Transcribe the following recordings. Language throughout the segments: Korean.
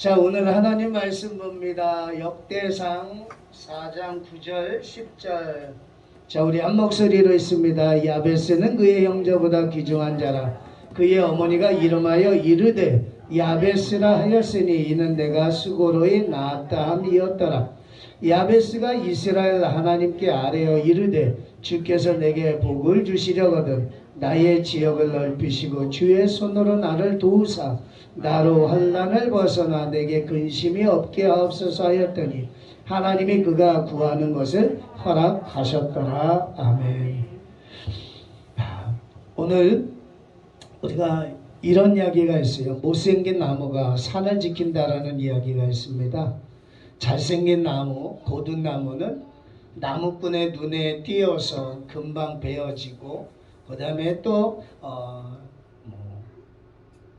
자, 오늘 하나님 말씀 봅니다. 역대상 4장 9절 10절. 자, 우리 한 목소리로 있습니다. 야베스는 그의 형제보다 귀중한 자라. 그의 어머니가 이름하여 이르되 야베스라 하였으니 이는 내가 수고로이 낳았다 함이었더라. 야베스가 이스라엘 하나님께 아뢰어 이르되 주께서 내게 복을 주시려거든 나의 지역을 넓히시고 주의 손으로 나를 도우사 나로 환난을 벗어나 내게 근심이 없게 하옵소서 하였더니 하나님이 그가 구하는 것을 허락하셨더라. 아멘. 오늘 우리가 이런 이야기가 있어요. 못생긴 나무가 산을 지킨다라는 이야기가 있습니다. 잘생긴 나무, 고든 나무는 나무꾼의 눈에 띄어서 금방 베어지고 그 다음에 또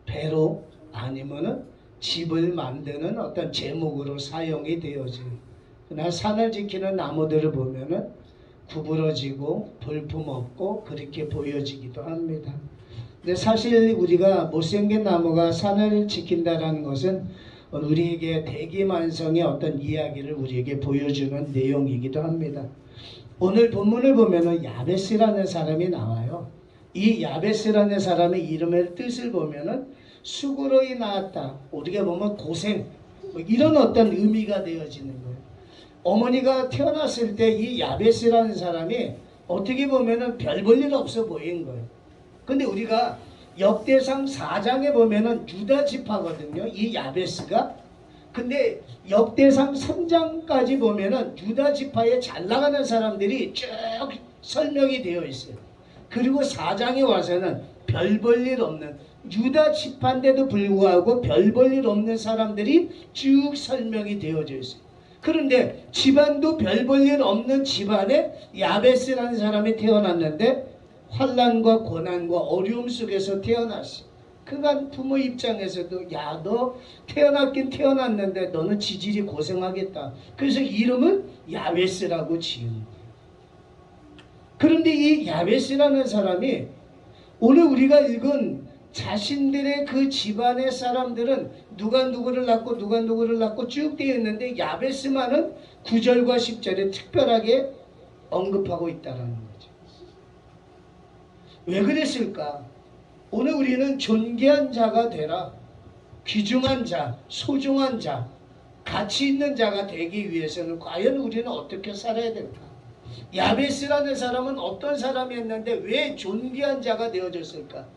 배로 아니면은 집을 만드는 어떤 제목으로 사용이 되어져요. 그러나 산을 지키는 나무들을 보면은 구부러지고 볼품 없고 그렇게 보여지기도 합니다. 근데 사실 우리가 못생긴 나무가 산을 지킨다라는 것은 우리에게 대기만성의 어떤 이야기를 우리에게 보여주는 내용이기도 합니다. 오늘 본문을 보면은 야베스라는 사람이 나와요. 이 야베스라는 사람의 이름의 뜻을 보면은 수고로이 낳았다. 우리가 보면 고생, 이런 어떤 의미가 되어지는 거예요. 어머니가 태어났을 때 이 야베스라는 사람이 어떻게 보면은 별 볼 일 없어 보인 거예요. 근데 우리가 역대상 4장에 보면은 유다 지파거든요. 이 야베스가. 근데 역대상 3장까지 보면은 유다 지파에 잘 나가는 사람들이 쭉 설명이 되어 있어요. 그리고 4장에 와서는 별 볼 일 없는 유다 지파인데도 불구하고 별 볼 일 없는 사람들이 쭉 설명이 되어져 있어요. 그런데 집안도 별 볼 일 없는 집안에 야베스라는 사람이 태어났는데 환난과 고난과 어려움 속에서 태어났어. 그간 부모 입장에서도 야, 너 태어났긴 태어났는데 너는 지질이 고생하겠다. 그래서 이름은 야베스라고 지은 거예요. 그런데 이 야베스라는 사람이 오늘 우리가 읽은 자신들의 그 집안의 사람들은 누가 누구를 낳고 누가 누구를 낳고 쭉 되어 있는데 야베스만은 9절과 10절에 특별하게 언급하고 있다는 거죠. 왜 그랬을까? 오늘 우리는 존귀한 자가 되라, 귀중한 자, 소중한 자, 가치 있는 자가 되기 위해서는 과연 우리는 어떻게 살아야 될까? 야베스라는 사람은 어떤 사람이었는데 왜 존귀한 자가 되어졌을까?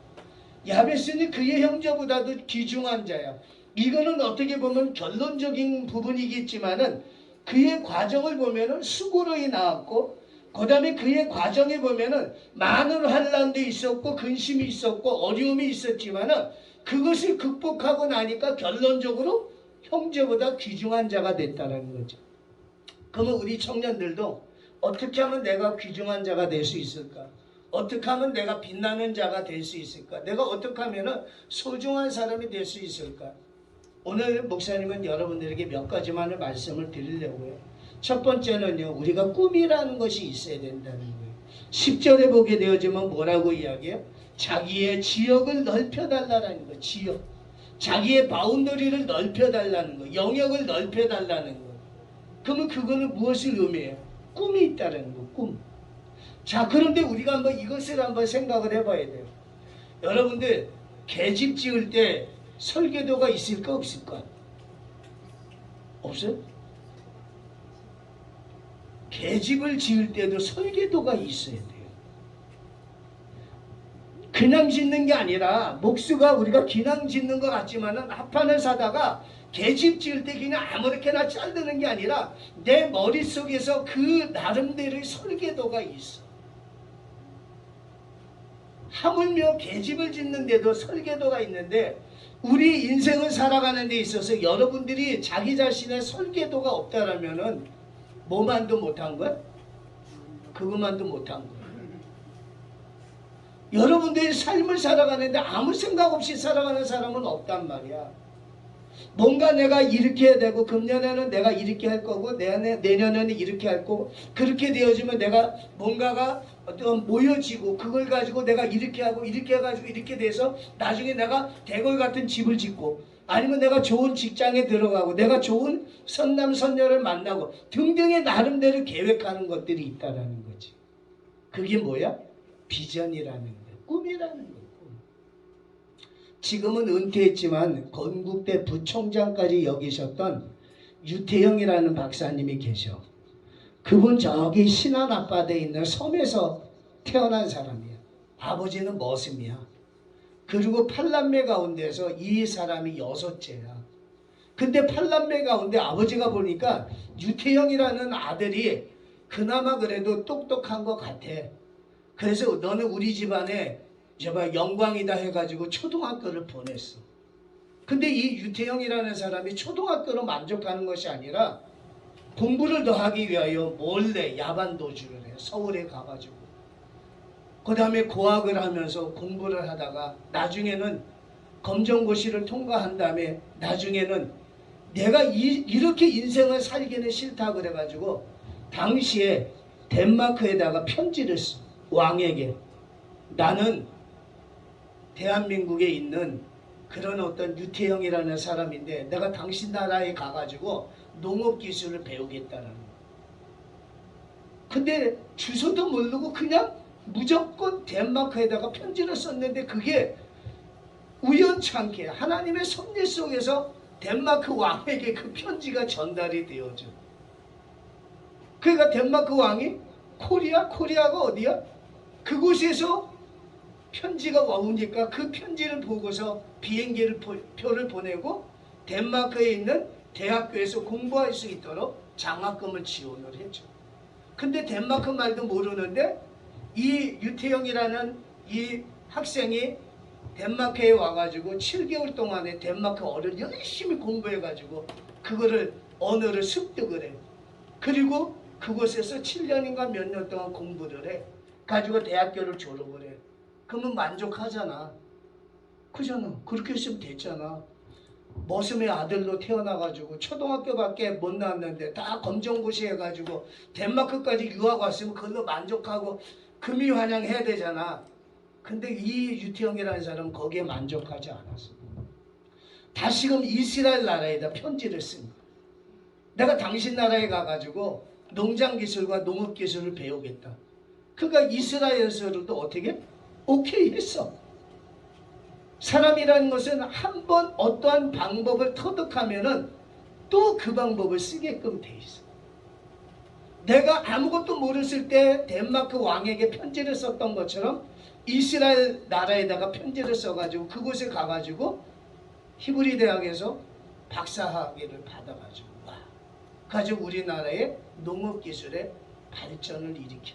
야베스는 그의 형제보다도 귀중한 자야. 이거는 어떻게 보면 결론적인 부분이겠지만은 그의 과정을 보면은 수고로이 나왔고, 그 다음에 그의 과정에 보면은 많은 환난도 있었고 근심이 있었고 어려움이 있었지만은 그것을 극복하고 나니까 결론적으로 형제보다 귀중한 자가 됐다는 거죠. 그러면 우리 청년들도 어떻게 하면 내가 귀중한 자가 될 수 있을까? 어떻게 하면 내가 빛나는 자가 될 수 있을까? 내가 어떻게 하면 소중한 사람이 될 수 있을까? 오늘 목사님은 여러분들에게 몇 가지만을 말씀을 드리려고요. 첫 번째는요, 우리가 꿈이라는 것이 있어야 된다는 거예요. 10절에 보게 되어지면 뭐라고 이야기해요? 자기의 지역을 넓혀달라는 거. 지역. 자기의 바운더리를 넓혀달라는 거. 영역을 넓혀달라는 거. 그러면 그거는 무엇을 의미해요? 꿈이 있다는 거. 꿈. 자, 그런데 우리가 한번 이것을 한번 생각을 해봐야 돼요. 여러분들 계집 지을 때 설계도가 있을까 없을까? 없어요? 계집을 지을 때도 설계도가 있어야 돼요. 그냥 짓는 게 아니라, 목수가 우리가 그냥 짓는 것 같지만은 합판을 사다가 계집 지을 때 그냥 아무렇게나 자르는 게 아니라 내 머릿속에서 그 나름대로의 설계도가 있어. 하물며 계집을 짓는데도 설계도가 있는데, 우리 인생을 살아가는 데 있어서 여러분들이 자기 자신의 설계도가 없다라면은 뭐만도 못한 거야? 그것만도 못한 거야. 여러분들이 삶을 살아가는데 아무 생각 없이 살아가는 사람은 없단 말이야. 뭔가 내가 이렇게 해야 되고, 금년에는 내가 이렇게 할 거고, 내년에는 이렇게 할 거고, 그렇게 되어지면 내가 뭔가가 어떤 모여지고, 그걸 가지고 내가 이렇게 하고 이렇게 해가지고 이렇게 돼서 나중에 내가 대궐 같은 집을 짓고, 아니면 내가 좋은 직장에 들어가고 내가 좋은 선남 선녀를 만나고 등등의 나름대로 계획하는 것들이 있다라는 거지. 그게 뭐야? 비전이라는 거야. 꿈이라는 거야. 꿈. 지금은 은퇴했지만 건국대 부총장까지 역이셨던 유태영이라는 박사님이 계셔. 그분 저기 신안 앞바다에 있는 섬에서 태어난 사람이야. 아버지는 머슴이야. 그리고 8남매 가운데서 이 사람이 6째야. 근데 8남매 가운데 아버지가 보니까 유태영이라는 아들이 그나마 그래도 똑똑한 것 같아. 그래서 너는 우리 집안에 정말 영광이다 해가지고 초등학교를 보냈어. 근데 이 유태영이라는 사람이 초등학교로 만족하는 것이 아니라 공부를 더 하기 위하여 몰래 야반 도주를 해. 서울에 가가지고. 그 다음에 고학을 하면서 공부를 하다가 나중에는 검정고시를 통과한 다음에 나중에는 내가 이렇게 인생을 살기는 싫다 그래가지고 당시에 덴마크에다가 편지를 써. 왕에게. 나는 대한민국에 있는 그런 어떤 유태영이라는 사람인데 내가 당신 나라에 가가지고 농업기술을 배우겠다는 거야. 근데 주소도 모르고 그냥 무조건 덴마크에다가 편지를 썼는데 그게 우연찮게 하나님의 섭리 속에서 덴마크 왕에게 그 편지가 전달이 되어져. 그러니까 덴마크 왕이 코리아가 어디야? 그곳에서 편지가 와오니까 그 편지를 보고서 비행기를 표를 보내고 덴마크에 있는 대학교에서 공부할 수 있도록 장학금을 지원을 했죠. 근데 덴마크 말도 모르는데 이 유태영이라는 이 학생이 덴마크에 와가지고 7개월 동안에 덴마크어를 열심히 공부해가지고 그거를 언어를 습득을 해. 그리고 그곳에서 7년인가 몇 년 동안 공부를 해. 가지고 대학교를 졸업을 해. 그러면 만족하잖아. 그잖아. 그렇게 했으면 됐잖아. 머슴의 아들로 태어나가지고 초등학교밖에 못 나왔는데 다 검정고시 해가지고 덴마크까지 유학 왔으면 그걸로 만족하고 금이환영해야 되잖아. 근데 이 유태영이라는 사람은 거기에 만족하지 않았어. 다시금 이스라엘 나라에다 편지를 쓴 거야. 내가 당신 나라에 가가지고 농장기술과 농업기술을 배우겠다. 그러니까 이스라엘에서도 어떻게? 오케이 했어. 사람이라는 것은 한 번 어떠한 방법을 터득하면은 또 그 방법을 쓰게끔 돼 있어. 내가 아무것도 모르실 때 덴마크 왕에게 편지를 썼던 것처럼 이스라엘 나라에다가 편지를 써가지고 그곳에 가가지고 히브리 대학에서 박사학위를 받아가지고 와. 가지고 우리나라의 농업기술의 발전을 일으켜.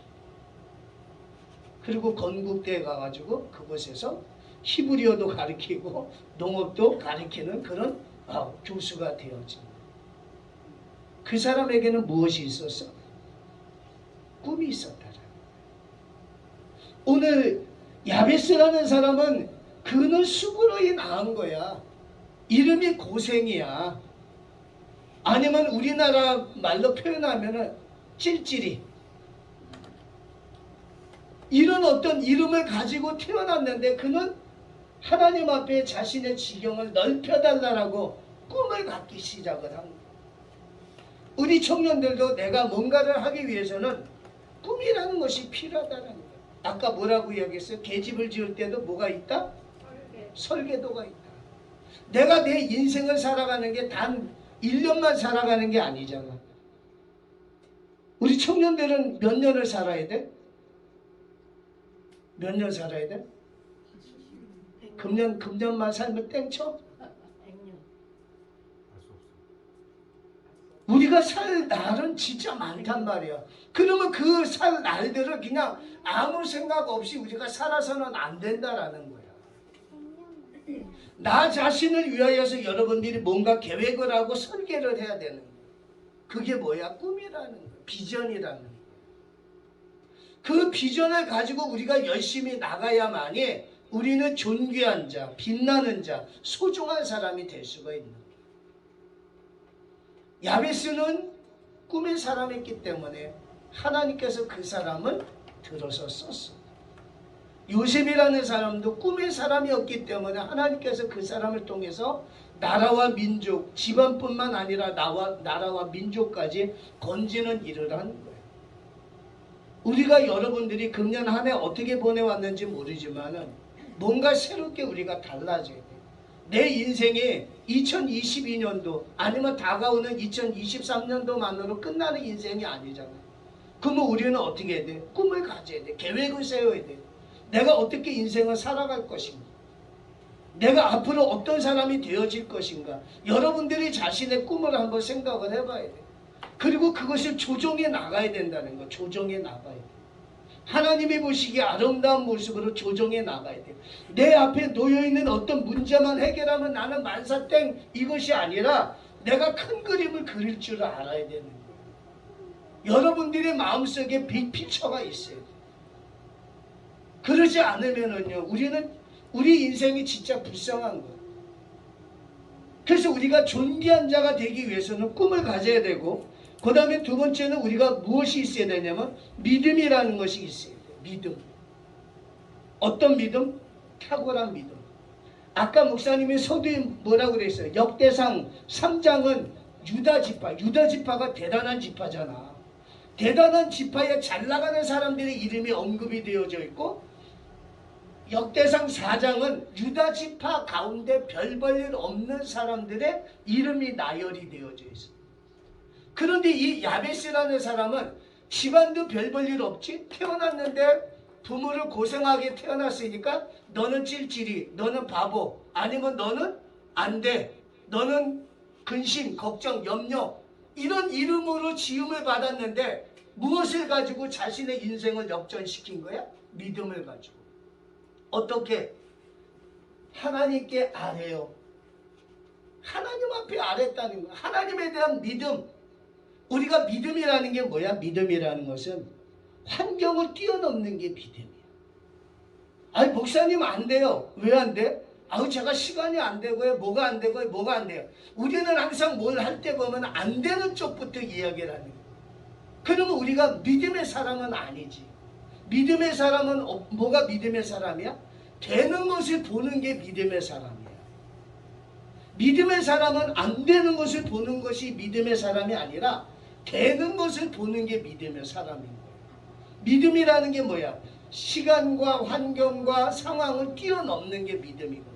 그리고 건국대에 가가지고 그곳에서 히브리어도 가르치고 농업도 가르치는 그런 교수가 되어집니다. 그 사람에게는 무엇이 있었어? 꿈이 있었다라. 오늘 야베스라는 사람은 그는 수고로이 낳은 거야. 이름이 고생이야. 아니면 우리나라 말로 표현하면은 찔찔이. 이런 어떤 이름을 가지고 태어났는데 그는 하나님 앞에 자신의 지경을 넓혀달라고 꿈을 갖기 시작을 한 거예요. 우리 청년들도 내가 뭔가를 하기 위해서는 꿈이라는 것이 필요하다는 거예요. 아까 뭐라고 이야기했어요? 계집을 지을 때도 뭐가 있다? 설계도가 있다. 내가 내 인생을 살아가는 게 단 1년만 살아가는 게 아니잖아. 우리 청년들은 몇 년을 살아야 돼? 몇 년 살아야 돼? 금년만 살면 땡쳐? 우리가 살 날은 진짜 많단 말이야. 그러면 그 살 날들을 그냥 아무 생각 없이 우리가 살아서는 안 된다라는 거야. 나 자신을 위하여서 여러분들이 뭔가 계획을 하고 설계를 해야 되는 거야. 그게 뭐야? 꿈이라는 거야. 비전이라는 거야. 그 비전을 가지고 우리가 열심히 나가야만이 우리는 존귀한 자, 빛나는 자, 소중한 사람이 될 수가 있는 거예요. 야베스는 꿈의 사람이었기 때문에 하나님께서 그 사람을 들어서 썼어. 요셉이라는 사람도 꿈의 사람이었기 때문에 하나님께서 그 사람을 통해서 나라와 민족, 집안뿐만 아니라 나라와 민족까지 건지는 일을 하는 거예요. 우리가 여러분들이 금년 한 해 어떻게 보내왔는지 모르지만 뭔가 새롭게 우리가 달라져야 돼요. 내 인생이 2022년도 아니면 다가오는 2023년도만으로 끝나는 인생이 아니잖아요. 그러면 우리는 어떻게 해야 돼? 꿈을 가져야 돼. 계획을 세워야 돼. 내가 어떻게 인생을 살아갈 것인가? 내가 앞으로 어떤 사람이 되어질 것인가? 여러분들이 자신의 꿈을 한번 생각을 해봐야 돼. 그리고 그것을 조정해 나가야 된다는 거. 조정해 나가야 돼. 하나님이 보시기에 아름다운 모습으로 조정해 나가야 돼. 내 앞에 놓여있는 어떤 문제만 해결하면 나는 만사땡 이것이 아니라 내가 큰 그림을 그릴 줄 알아야 되는 거예요. 여러분들의 마음속에 빅피처가 있어야 돼. 그러지 않으면은요, 우리 인생이 진짜 불쌍한 거예요. 그래서 우리가 존귀한 자가 되기 위해서는 꿈을 가져야 되고, 그 다음에 두 번째는 우리가 무엇이 있어야 되냐면 믿음이라는 것이 있어야 돼요. 믿음. 어떤 믿음? 탁월한 믿음. 아까 목사님이 서두에 뭐라고 그랬어요? 역대상 3장은 유다 지파가 대단한 지파잖아. 대단한 지파에 잘 나가는 사람들의 이름이 언급이 되어져 있고, 역대상 4장은 유다 지파 가운데 별 볼 일 없는 사람들의 이름이 나열이 되어져 있어. 그런데 이 야베스라는 사람은 집안도 별 볼 일 없지? 태어났는데 부모를 고생하게 태어났으니까 너는 찔찔이, 너는 바보, 아니면 너는 안 돼, 너는 근심, 걱정, 염려, 이런 이름으로 지음을 받았는데 무엇을 가지고 자신의 인생을 역전시킨 거야? 믿음을 가지고. 어떻게? 하나님께 아뢰요. 하나님 앞에 아뢰다는 거야. 하나님에 대한 믿음. 우리가 믿음이라는 게 뭐야? 믿음이라는 것은 환경을 뛰어넘는 게 믿음이야. 아니 목사님 안 돼요. 왜 안 돼? 아우 제가 시간이 안 되고요. 뭐가 안 되고요. 뭐가 안 돼요. 우리는 항상 뭘 할 때 보면 안 되는 쪽부터 이야기를 하는 거야. 그러면 우리가 믿음의 사람은 아니지. 믿음의 사람은 뭐가 믿음의 사람이야? 되는 것을 보는 게 믿음의 사람이야. 믿음의 사람은 안 되는 것을 보는 것이 믿음의 사람이 아니라 되는 것을 보는 게 믿음의 사람인 거야. 믿음이라는 게 뭐야? 시간과 환경과 상황을 뛰어넘는 게 믿음이거든.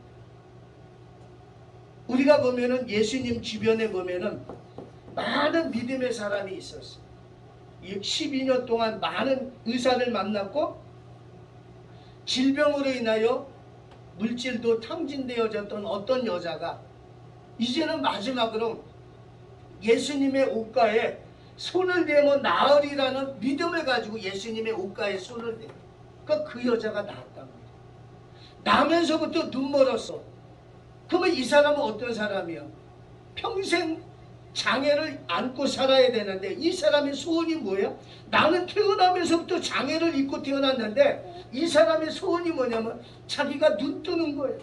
우리가 보면은 예수님 주변에 보면은 많은 믿음의 사람이 있었어. 12년 동안 많은 의사를 만났고 질병으로 인하여 물질도 탕진되어졌던 어떤 여자가 이제는 마지막으로 예수님의 옷가에 손을 대면 나으리라는 믿음을 가지고 예수님의 옷가에 손을 대. 그러니까 그 여자가 나았단 말이야. 나면서부터 눈 멀었어. 그러면 이 사람은 어떤 사람이야? 평생 장애를 안고 살아야 되는데 이 사람의 소원이 뭐야? 나는 태어나면서부터 장애를 입고 태어났는데 이 사람의 소원이 뭐냐면 자기가 눈 뜨는 거예요.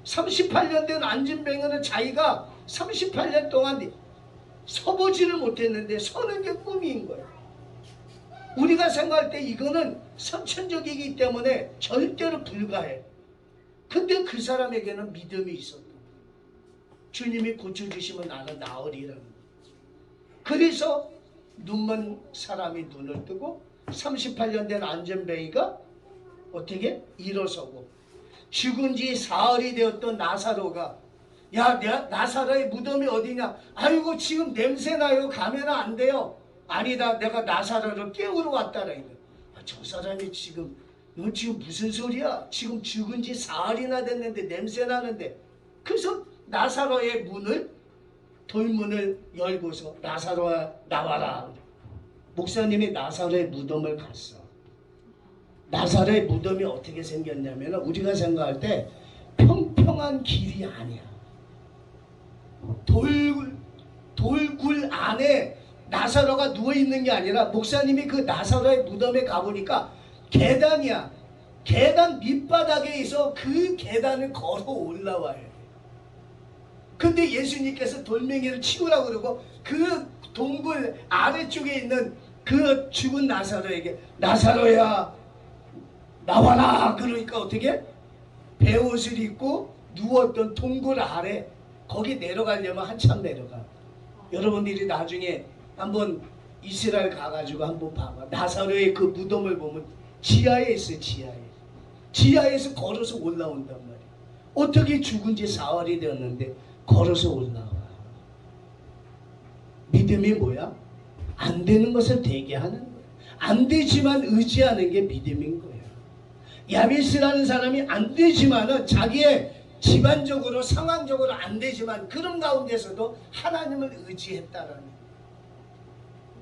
38년 된 안진뱅이는 자기가 38년 동안 서보지를 못했는데 서는 게 꿈인 거예요. 우리가 생각할 때 이거는 선천적이기 때문에 절대로 불가해. 근데 그 사람에게는 믿음이 있었다. 주님이 고쳐주시면 나는 나으리라는 거예요. 그래서 눈먼 사람이 눈을 뜨고 38년 된 안전뱅이가 어떻게? 일어서고 죽은 지 사흘이 되었던 나사로가 야, 나사로의 무덤이 어디냐? 아이고 지금 냄새나요. 가면 안 돼요. 아니다. 내가 나사로를 깨우러 왔다라. 저 사람이 지금 너 지금 무슨 소리야? 지금 죽은 지 사흘이나 됐는데 냄새나는데. 그래서 나사로의 돌문을 열고서 나사로야 나와라. 목사님이 나사로의 무덤을 갔어. 나사로의 무덤이 어떻게 생겼냐면 우리가 생각할 때 평평한 길이 아니야. 돌굴 안에 나사로가 누워있는 게 아니라 목사님이 그 나사로의 무덤에 가보니까 계단이야. 계단 밑바닥에 있어. 그 계단을 걸어 올라와요. 근데 예수님께서 돌멩이를 치우라고 그러고 그 동굴 아래쪽에 있는 그 죽은 나사로에게 나사로야 나와라. 그러니까 어떻게? 베옷을 입고 누웠던 동굴 아래 거기 내려가려면 한참 내려가. 여러분들이 나중에 한번 이스라엘 가가지고 한번 봐봐. 나사로의 그 무덤을 보면 지하에 있어요. 지하에서 걸어서 올라온단 말이야. 어떻게 죽은 지 사흘이 되었는데 걸어서 올라와. 믿음이 뭐야? 안 되는 것을 되게 하는 거야. 안 되지만 의지하는 게 믿음인 거야. 야베스라는 사람이 안 되지만은 자기의 집안적으로 상황적으로 안 되지만 그런 가운데서도 하나님을 의지했다라는 거야.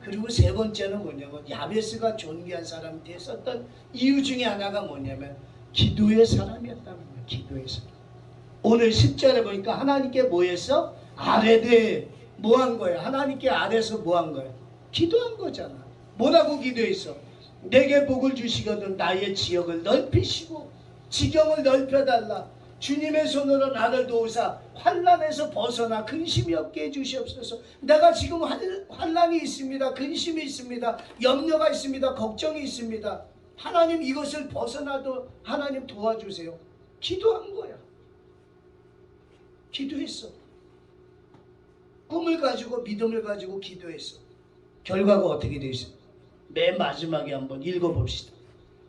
그리고 세 번째는 뭐냐면 야베스가 존귀한 사람이 됐었던 이유 중에 하나가 뭐냐면 기도의 사람이었다는 거야. 기도의 사람. 오늘 10절에 보니까 하나님께 뭐 했어? 아뢰되 뭐 한 거야? 하나님께 아뢰서 뭐 한 거야? 기도한 거잖아. 뭐라고 기도했어? 내게 복을 주시거든 나의 지역을 넓히시고 지경을 넓혀달라. 주님의 손으로 나를 도우사 환난에서 벗어나 근심이 없게 해주시옵소서. 내가 지금 환난이 있습니다. 근심이 있습니다. 염려가 있습니다. 걱정이 있습니다. 하나님 이것을 벗어나도 하나님 도와주세요. 기도한 거야. 기도했어. 꿈을 가지고 믿음을 가지고 기도했어. 결과가 어떻게 되어 있어? 맨 마지막에 한번 읽어봅시다.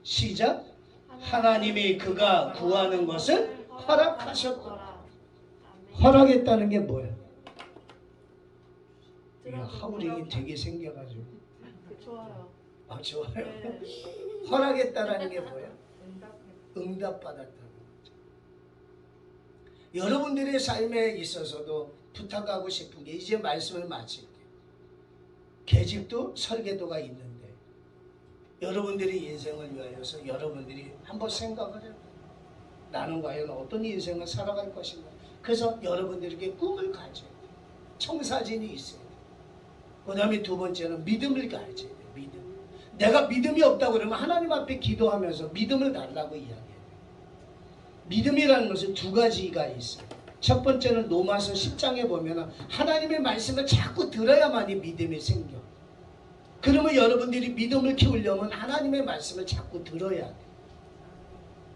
시작. 하나님이 그가 구하는 것을 허락하셨더라. 허락했다는 게 뭐야? 하울링이 되게 생겨가지고. 좋아요. 아 좋아요. 네. 허락했다라는 게 뭐야? 응답받았다는 거죠. 여러분들의 삶에 있어서도 부탁하고 싶은 게 이제 말씀을 마칠게요. 계집도 설계도가 있는데 여러분들의 인생을 위하여서 여러분들이 한번 생각을 해요. 나는 과연 어떤 인생을 살아갈 것인가. 그래서 여러분들에게 꿈을 가져야 돼요. 청사진이 있어야 돼요. 그 다음에 두 번째는 믿음을 가져야 돼요. 믿음. 내가 믿음이 없다고 그러면 하나님 앞에 기도하면서 믿음을 달라고 이야기해요. 믿음이라는 것은 두 가지가 있어요. 첫 번째는 로마서 10장에 보면 하나님의 말씀을 자꾸 들어야만이 믿음이 생겨. 그러면 여러분들이 믿음을 키우려면 하나님의 말씀을 자꾸 들어야 돼.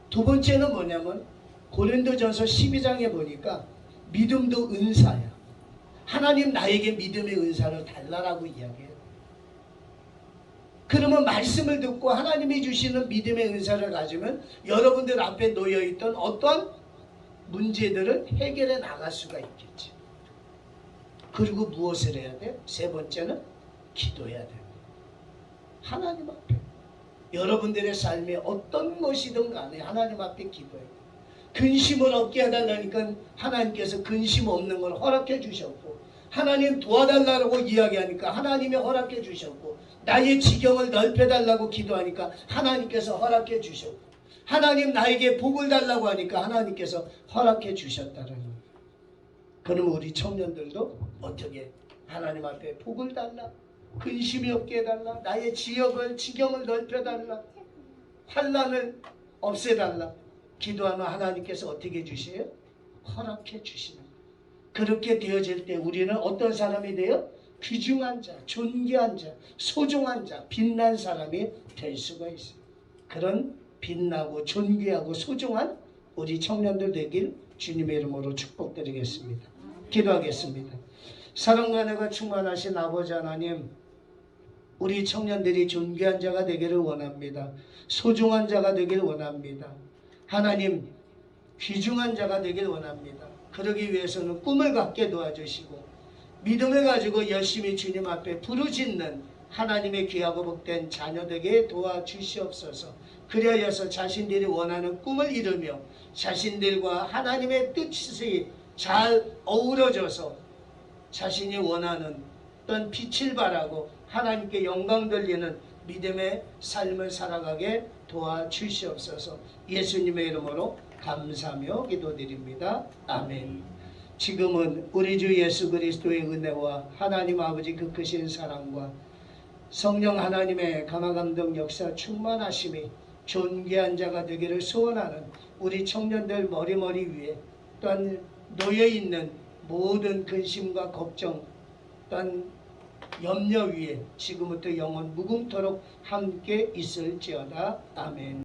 두 번째는 뭐냐면 고린도전서 12장에 보니까 믿음도 은사야. 하나님 나에게 믿음의 은사를 달라라고 이야기해요. 그러면 말씀을 듣고 하나님이 주시는 믿음의 은사를 가지면 여러분들 앞에 놓여있던 어떤 문제들을 해결해 나갈 수가 있겠지. 그리고 무엇을 해야 돼? 세 번째는 기도해야 돼. 하나님 앞에 여러분들의 삶에 어떤 것이든 간에 하나님 앞에 기도해야 돼. 근심을 없게 해달라니까 하나님께서 근심 없는 걸 허락해 주셨고, 하나님 도와달라고 이야기하니까 하나님이 허락해 주셨고, 나의 지경을 넓혀달라고 기도하니까 하나님께서 허락해 주셨고, 하나님 나에게 복을 달라고 하니까 하나님께서 허락해 주셨다는 거예요. 그러면 우리 청년들도 어떻게 하나님 앞에 복을 달라, 근심이 없게 해달라, 나의 지경을 넓혀달라, 환난을 없애달라 기도하면 하나님께서 어떻게 해주세요? 허락해 주시는 거예요. 그렇게 되어질 때 우리는 어떤 사람이 돼요? 귀중한 자, 존귀한 자, 소중한 자, 빛난 사람이 될 수가 있어요. 그런 빛나고 존귀하고 소중한 우리 청년들 되길 주님의 이름으로 축복드리겠습니다. 기도하겠습니다. 사랑과 은혜가 충만하신 아버지 하나님, 우리 청년들이 존귀한 자가 되기를 원합니다. 소중한 자가 되기를 원합니다. 하나님, 귀중한 자가 되기를 원합니다. 그러기 위해서는 꿈을 갖게 도와주시고 믿음을 가지고 열심히 주님 앞에 부르짖는 하나님의 귀하고 복된 자녀 되게 도와주시옵소서. 그리하여서 자신들이 원하는 꿈을 이루며 자신들과 하나님의 뜻이 잘 어우러져서 자신이 원하는 어떤 빛을 발하고 하나님께 영광 돌리는 믿음의 삶을 살아가게 도와주시옵소서. 예수님의 이름으로 감사하며 기도드립니다. 아멘. 지금은 우리 주 예수 그리스도의 은혜와 하나님 아버지 그 크신 사랑과 성령 하나님의 감화감동 역사 충만하심이 존귀한 자가 되기를 소원하는 우리 청년들 머리머리 위에 또한 놓여있는 모든 근심과 걱정 또한 염려 위에 지금부터 영원 무궁토록 함께 있을지어다. 아멘.